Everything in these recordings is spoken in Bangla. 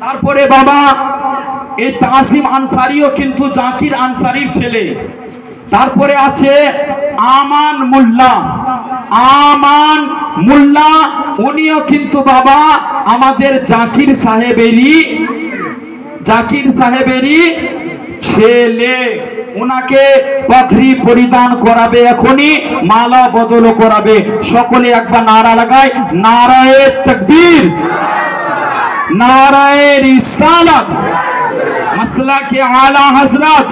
তারপরে বাবা এই তাসিম আনসারিও কিন্তু জাকির আনসারির ছেলে। তারপরে আছে আমান মোল্লা। আমান মোল্লা উনিও কিন্তু বাবা আমাদের জাকির সাহেবেরই ছেলে। ওনাকে পাগড়ি পরিধান করাবে, এখনই মালা বদল করাবে। সকলে একবার নারা লাগায়, নারায়ে তাকবীর, নারায়ে রিসালাত, মাসলাকে আলা হযরত।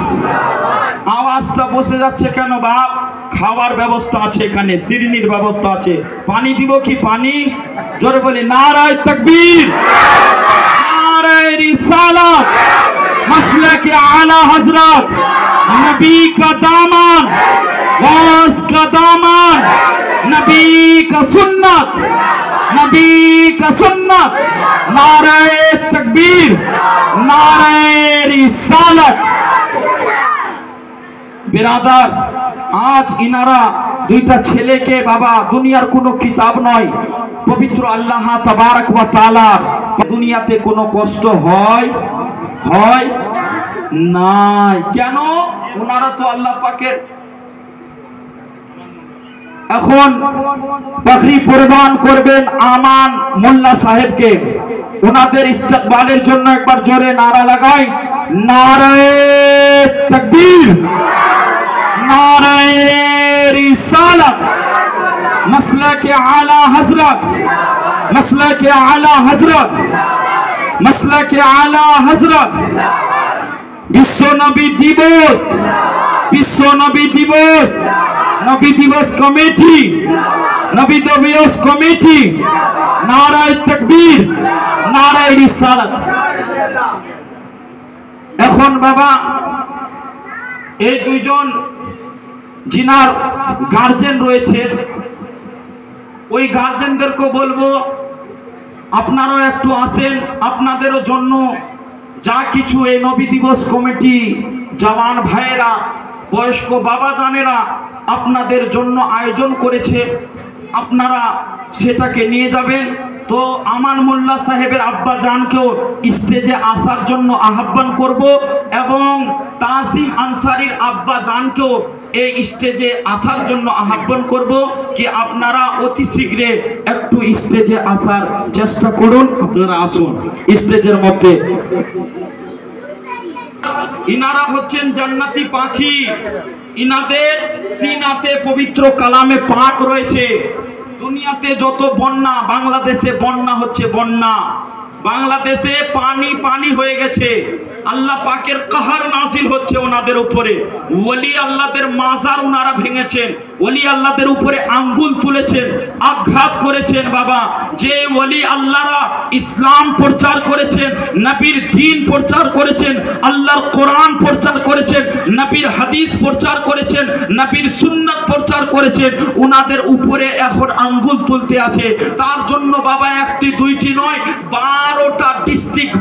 আওয়াজটা বসে যাচ্ছে কেন বাপ? খাওয়ার ব্যবস্থা আছে, এখানে সিরনির ব্যবস্থা আছে। পানি দিব কি? পানি জোরে বলি, নারায়ে তাকবীর, নারায়ে রিসালাত, মাসলাকে আলা হযরত, नबी का दामन, वास का दामन, नबी का सुन्नत, नबी का सुन्नत, नाराए तकबीर, नाराए रिसालत। बिरादर, आज इनारा दुईटा छेले के बाबा दुनियार कोनो किताब नय, पवित्र अल्लाह तबारक व ताआला दुनियाते कोनो कष्ट হয় নাই। কেন? ওনারা তো আল্লাহ পাকের এখন পাগড়ি পরিধান করবেন আমান মোল্লা সাহেবকে। ওনাদের ইস্তেকবালের জন্য একবার জোরে নারা লাগাই, নারায়ে তাকবীর, নারায়ে রিসালাত, মাসলাকে আলা হযরত, মাসলাকে আলা হযরত, মাসলাকে আলা হযরত। বিশ্ব নবী দিবস, বিশ্ব নবী দিবস, নবী দিবস কমিটি, নবী দিবস কমিটি, নারায়ে তাকবীর, নারায়ে রিসালাত। এখন বাবা এই দুইজন যিনার গার্জেন রয়েছে, ওই গার্জেনদেরকে বলবো আপনারাও একটু আসেন। আপনাদেরও জন্য যা কিছু এই নবী দিবস কমিটি জওয়ান ভাইয়েরা, বয়স্ক বাবা জানেরা আপনাদের জন্য আয়োজন করেছে, আপনারা সেটাকে নিয়ে যাবেন। তো আমান মোল্লা সাহেবের আব্বা জানকেও স্টেজে আসার জন্য আহ্বান করব, এবং তাসিম আনসারির আব্বা জানকেও এই স্টেজে আসার জন্য আহ্বান করব কি আপনারা অতি শীঘ্রে একটু স্টেজে আসার চেষ্টা করুন। আপনারা আসুন স্টেজের মধ্যে। ইনারা হচ্ছেন জান্নাতি পাখি, ইনাদের সিনাতে পবিত্র কালামে পাক রয়েছে। দুনিয়াতে যত বন্যা, বাংলাদেশে বন্যা হচ্ছে, বন্যা বাংলাদেশে পানি হয়ে গেছে। আল্লাহ পাকের কাহার নাজিল হচ্ছে ওনাদের উপরে। ওলি আল্লাহদের মাজার ওনারা ভেঙেছেন, ওলি আল্লাহদের উপরে আঙ্গুল তুলেছেন, আঘাত করেছেন। বাবা, যে ওলি আল্লাহরা ইসলাম প্রচার করেছেন, নবীর দ্বীন প্রচার করেছেন, আল্লাহর কোরআন প্রচার করেছেন, নবীর হাদিস প্রচার করেছেন, নবীর সুন্নাত প্রচার করেছেন, ওনাদের উপরে এখন আঙ্গুল তুলতে আছে। তার জন্য বাবা একটি দুইটি নয়, 12টা ডিস্ট্রিক্ট